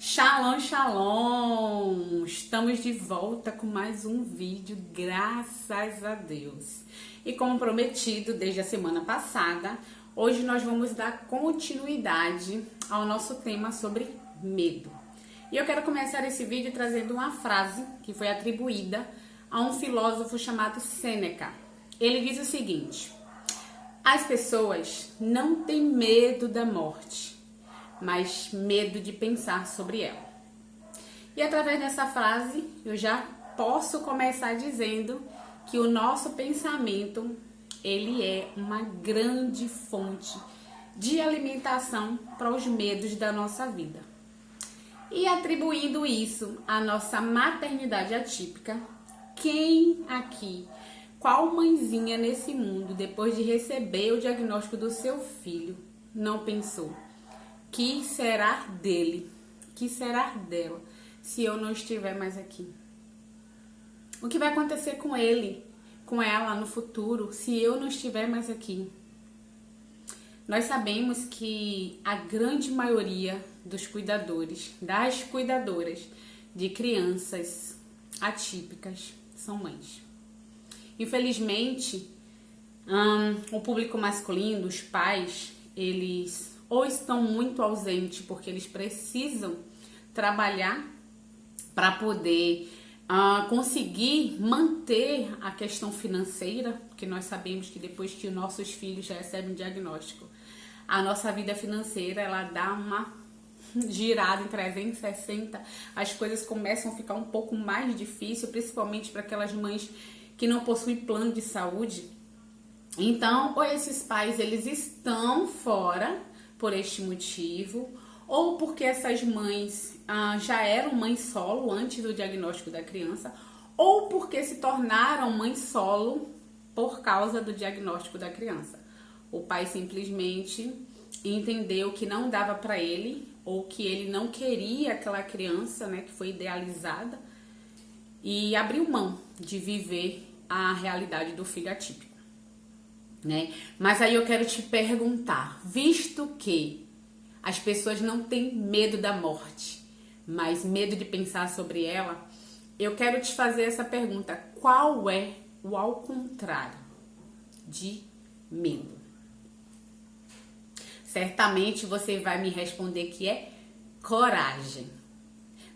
Shalom, shalom! Estamos de volta com mais um vídeo, graças a Deus. E como prometido desde a semana passada, hoje nós vamos dar continuidade ao nosso tema sobre medo. E eu quero começar esse vídeo trazendo uma frase que foi atribuída a um filósofo chamado Sêneca. Ele diz o seguinte: as pessoas não têm medo da morte, mas medo de pensar sobre ela. E através dessa frase, eu já posso começar dizendo que o nosso pensamento, ele é uma grande fonte de alimentação para os medos da nossa vida. E atribuindo isso à nossa maternidade atípica, quem aqui, qual mãezinha nesse mundo, depois de receber o diagnóstico do seu filho, não pensou: que será dele? Que será dela se eu não estiver mais aqui? O que vai acontecer com ele, com ela no futuro, se eu não estiver mais aqui? Nós sabemos que a grande maioria dos cuidadores, das cuidadoras de crianças atípicas são mães. Infelizmente, o público masculino, os pais, eles ou estão muito ausentes porque eles precisam trabalhar para poder conseguir manter a questão financeira, porque nós sabemos que depois que os nossos filhos já recebem diagnóstico, a nossa vida financeira ela dá uma girada em 360, as coisas começam a ficar um pouco mais difícil, principalmente para aquelas mães que não possuem plano de saúde. Então, ou esses pais eles estão fora por este motivo, ou porque essas mães já eram mães solo antes do diagnóstico da criança, ou porque se tornaram mães solo por causa do diagnóstico da criança. O pai simplesmente entendeu que não dava para ele, ou que ele não queria aquela criança, né, que foi idealizada, e abriu mão de viver a realidade do filho atípico. Né? Mas aí eu quero te perguntar, visto que as pessoas não têm medo da morte, mas medo de pensar sobre ela, eu quero te fazer essa pergunta: qual é o ao contrário de medo? Certamente você vai me responder que é coragem,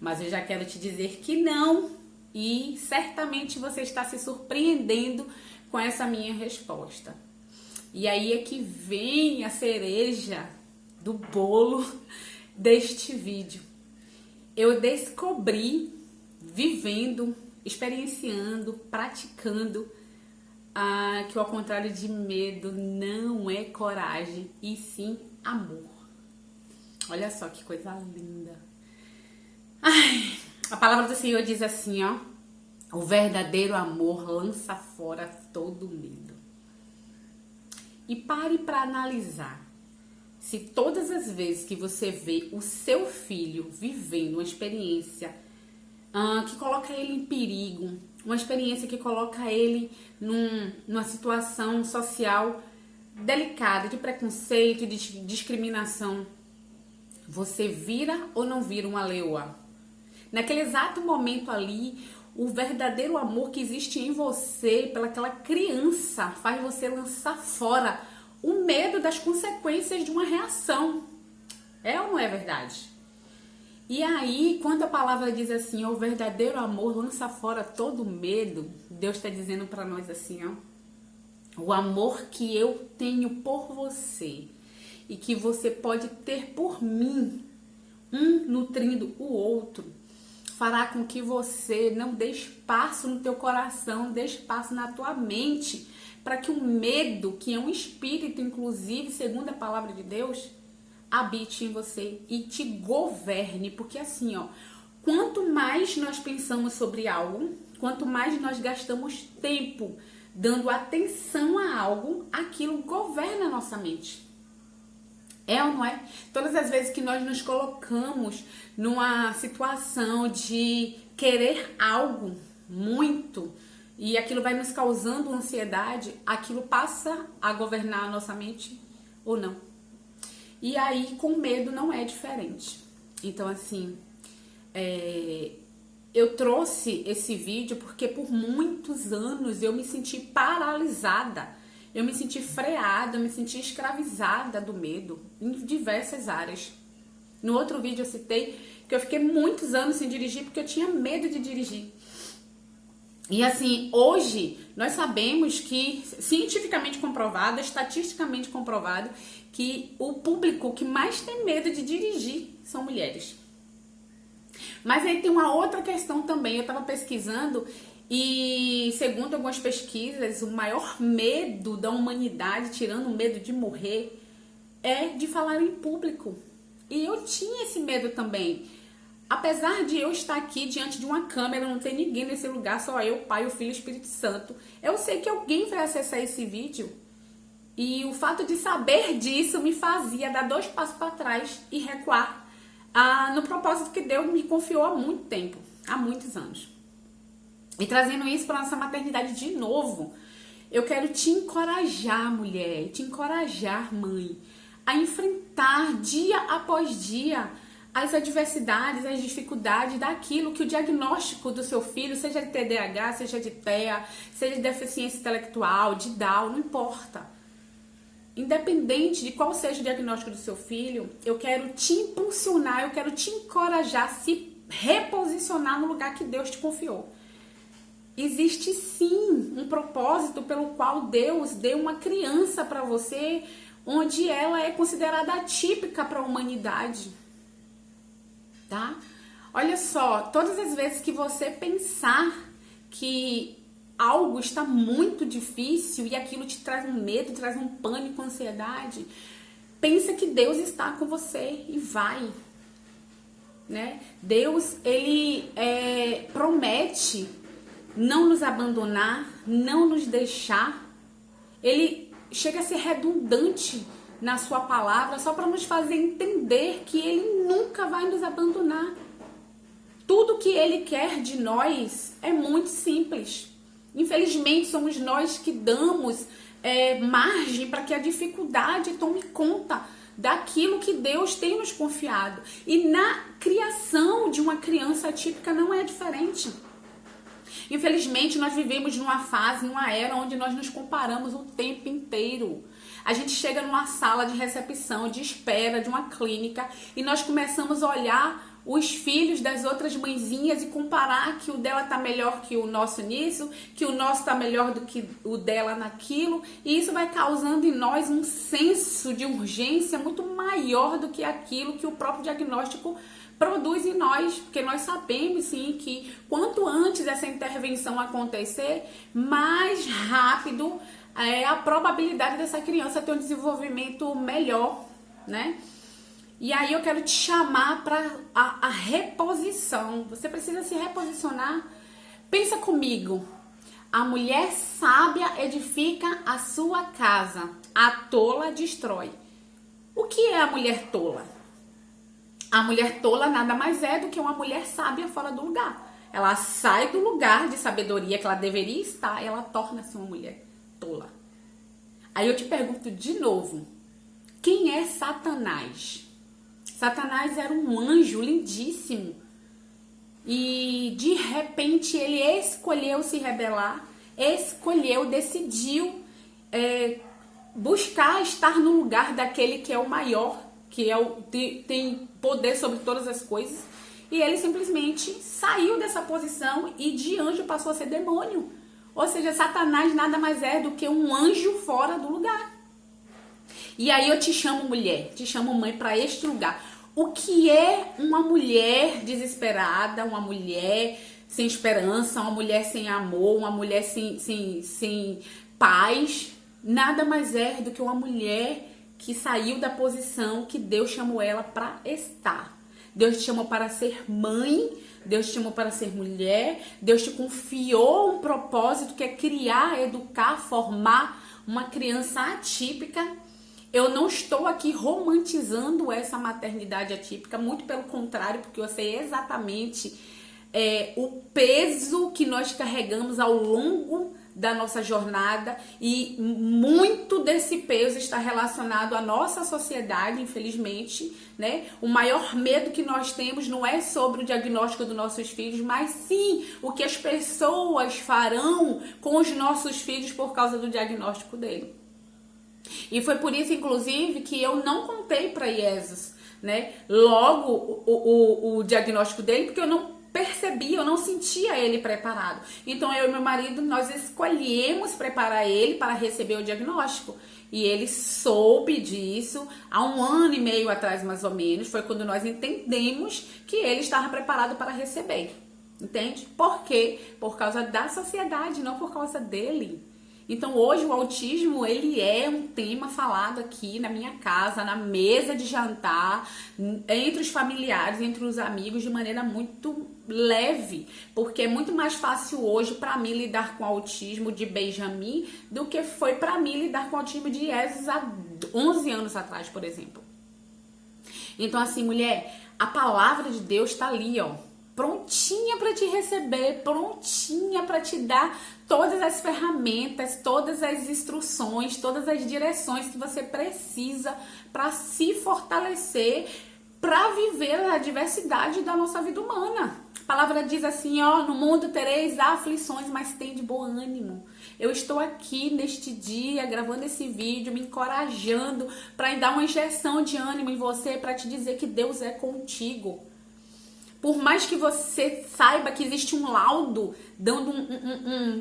mas eu já quero te dizer que não, e certamente você está se surpreendendo com essa minha resposta. E aí é que vem a cereja do bolo deste vídeo. Eu descobri, vivendo, experienciando, praticando, que ao contrário de medo não é coragem, e sim amor. Olha só que coisa linda. Ai, a palavra do Senhor diz assim, ó: o verdadeiro amor lança fora todo medo. E pare para analisar. Se todas as vezes que você vê o seu filho vivendo uma experiência que coloca ele em perigo, uma experiência que coloca ele numa situação social delicada, de preconceito, de discriminação, você vira ou não vira uma leoa? Naquele exato momento ali, o verdadeiro amor que existe em você pelaquela criança faz você lançar fora o medo das consequências de uma reação. É ou não é verdade? E aí, quando a palavra diz assim, o verdadeiro amor lança fora todo medo, Deus está dizendo para nós assim, ó: o amor que eu tenho por você e que você pode ter por mim, um nutrindo o outro, fará com que você não dê espaço no teu coração, dê espaço na tua mente, para que o medo, que é um espírito, inclusive, segundo a palavra de Deus, habite em você e te governe. Porque assim, ó, quanto mais nós pensamos sobre algo, quanto mais nós gastamos tempo dando atenção a algo, aquilo governa a nossa mente. É ou não é? Todas as vezes que nós nos colocamos numa situação de querer algo muito e aquilo vai nos causando ansiedade, aquilo passa a governar a nossa mente ou não. E aí, com medo não é diferente. Então, assim, Eu trouxe esse vídeo porque por muitos anos eu me senti paralisada, eu me senti freada, eu me senti escravizada do medo em diversas áreas. No outro vídeo eu citei que eu fiquei muitos anos sem dirigir porque eu tinha medo de dirigir. E assim, hoje nós sabemos que, cientificamente comprovado, estatisticamente comprovado, que o público que mais tem medo de dirigir são mulheres. Mas aí tem uma outra questão também. Eu estava pesquisando e, segundo algumas pesquisas, o maior medo da humanidade, tirando o medo de morrer, é de falar em público. E eu tinha esse medo também. Apesar de eu estar aqui diante de uma câmera, não tem ninguém nesse lugar, só eu, Pai, o Filho e o Espírito Santo. Eu sei que alguém vai acessar esse vídeo. E o fato de saber disso me fazia dar 2 passos para trás e recuar no propósito que Deus me confiou há muito tempo, há muitos anos. E trazendo isso para nossa maternidade de novo, eu quero te encorajar, mulher, te encorajar, mãe, a enfrentar dia após dia as adversidades, as dificuldades daquilo que o diagnóstico do seu filho, seja de TDAH, seja de TEA, seja de deficiência intelectual, de Down, não importa. Independente de qual seja o diagnóstico do seu filho, eu quero te impulsionar, eu quero te encorajar a se reposicionar no lugar que Deus te confiou. Existe sim um propósito pelo qual Deus deu uma criança para você, onde ela é considerada atípica para a humanidade. Tá? Olha só, todas as vezes que você pensar que algo está muito difícil e aquilo te traz um medo, traz um pânico, ansiedade, pensa que Deus está com você e vai, né? Deus, ele promete não nos abandonar, não nos deixar. Ele chega a ser redundante na sua palavra só para nos fazer entender que ele nunca vai nos abandonar. Tudo que ele quer de nós é muito simples. Infelizmente, somos nós que damos margem para que a dificuldade tome conta daquilo que Deus tem nos confiado. E na criação de uma criança atípica não é diferente. Infelizmente, nós vivemos numa fase, numa era onde nós nos comparamos o tempo inteiro. A gente chega numa sala de recepção, de espera, de uma clínica, e nós começamos a olhar os filhos das outras mãezinhas e comparar que o dela tá melhor que o nosso nisso, que o nosso tá melhor do que o dela naquilo, e isso vai causando em nós um senso de urgência muito maior do que aquilo que o próprio diagnóstico produz em nós, porque nós sabemos sim que quanto antes essa intervenção acontecer, mais rápido é a probabilidade dessa criança ter um desenvolvimento melhor, né? E aí eu quero te chamar para a reposição. Você precisa se reposicionar. Pensa comigo. A mulher sábia edifica a sua casa. A tola destrói. O que é a mulher tola? A mulher tola nada mais é do que uma mulher sábia fora do lugar. Ela sai do lugar de sabedoria que ela deveria estar e ela torna-se uma mulher tola. Aí eu te pergunto de novo. Quem é Satanás? Satanás era um anjo lindíssimo e de repente ele escolheu se rebelar, decidiu buscar estar no lugar daquele que é o maior, que tem poder sobre todas as coisas, e ele simplesmente saiu dessa posição e de anjo passou a ser demônio. Ou seja, Satanás nada mais é do que um anjo fora do lugar. E aí eu te chamo mulher, te chamo mãe para este lugar. O que é uma mulher desesperada, uma mulher sem esperança, uma mulher sem amor, uma mulher sem paz? Nada mais é do que uma mulher que saiu da posição que Deus chamou ela para estar. Deus te chamou para ser mãe, Deus te chamou para ser mulher, Deus te confiou um propósito que é criar, educar, formar uma criança atípica. Eu não estou aqui romantizando essa maternidade atípica, muito pelo contrário, porque eu sei exatamente o peso que nós carregamos ao longo da nossa jornada e muito desse peso está relacionado à nossa sociedade, infelizmente, né? O maior medo que nós temos não é sobre o diagnóstico dos nossos filhos, mas sim o que as pessoas farão com os nossos filhos por causa do diagnóstico dele. E foi por isso, inclusive, que eu não contei para Jesus, né, logo o diagnóstico dele, porque eu não percebia, eu não sentia ele preparado. Então eu e meu marido, nós escolhemos preparar ele para receber o diagnóstico. E ele soube disso há 1 ano e meio atrás, mais ou menos. Foi quando nós entendemos que ele estava preparado para receber. Entende? Por quê? Por causa da sociedade, não por causa dele. Então hoje o autismo, ele é um tema falado aqui na minha casa, na mesa de jantar, entre os familiares, entre os amigos, de maneira muito leve, porque é muito mais fácil hoje para mim lidar com o autismo de Benjamin do que foi para mim lidar com o autismo de Jesus há 11 anos atrás, por exemplo. Então assim, mulher, a palavra de Deus está ali, ó, prontinha para te receber, prontinha para te dar todas as ferramentas, todas as instruções, todas as direções que você precisa para se fortalecer, para viver a diversidade da nossa vida humana. A palavra diz assim, ó, no mundo tereis aflições, mas tem de bom ânimo. Eu estou aqui neste dia, gravando esse vídeo, me encorajando para dar uma injeção de ânimo em você, para te dizer que Deus é contigo. Por mais que você saiba que existe um laudo dando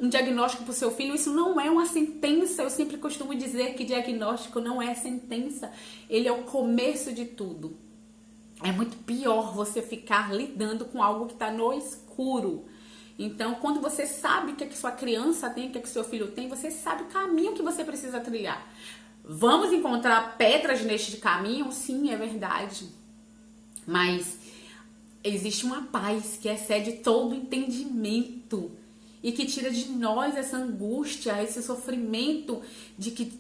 um diagnóstico para o seu filho, isso não é uma sentença. Eu sempre costumo dizer que diagnóstico não é sentença. Ele é o começo de tudo. É muito pior você ficar lidando com algo que está no escuro. Então, quando você sabe o que sua criança tem, o que seu filho tem, você sabe o caminho que você precisa trilhar. Vamos encontrar pedras neste caminho? Sim, é verdade. Mas existe uma paz que excede todo entendimento e que tira de nós essa angústia, esse sofrimento de que,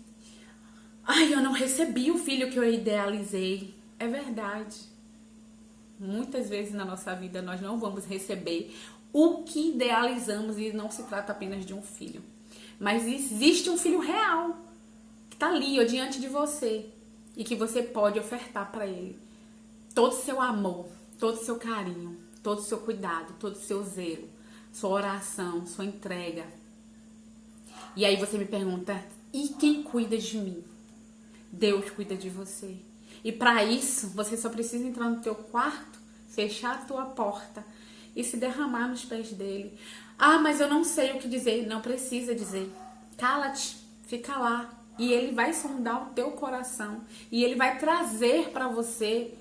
ai, eu não recebi o filho que eu idealizei. É verdade. Muitas vezes na nossa vida nós não vamos receber o que idealizamos e não se trata apenas de um filho. Mas existe um filho real que está ali, ó, diante de você e que você pode ofertar para ele todo o seu amor, todo o seu carinho, todo o seu cuidado, todo o seu zelo, sua oração, sua entrega. E aí você me pergunta, e quem cuida de mim? Deus cuida de você. E para isso, você só precisa entrar no teu quarto, fechar a tua porta e se derramar nos pés dele. Ah, mas eu não sei o que dizer. Não precisa dizer. Cala-te, fica lá. E ele vai sondar o teu coração. E ele vai trazer para você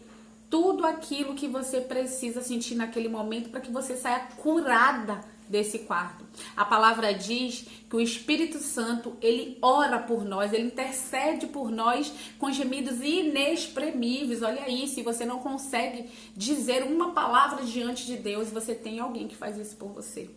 tudo aquilo que você precisa sentir naquele momento para que você saia curada desse quarto. A palavra diz que o Espírito Santo, ele ora por nós, ele intercede por nós com gemidos inexprimíveis. Olha aí, se você não consegue dizer uma palavra diante de Deus, você tem alguém que faz isso por você.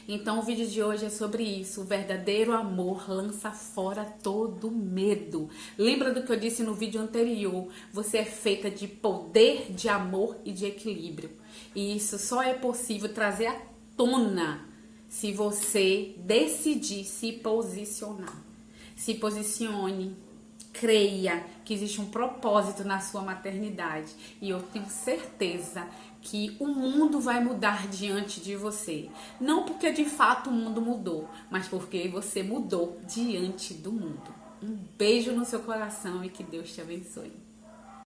Então o vídeo de hoje é sobre isso. O verdadeiro amor lança fora todo medo. Lembra do que eu disse no vídeo anterior? Você é feita de poder, de amor e de equilíbrio. E isso só é possível trazer à tona se você decidir se posicionar. Se posicione. Creia que existe um propósito na sua maternidade. E eu tenho certeza que o mundo vai mudar diante de você. Não porque de fato o mundo mudou, mas porque você mudou diante do mundo. Um beijo no seu coração e que Deus te abençoe.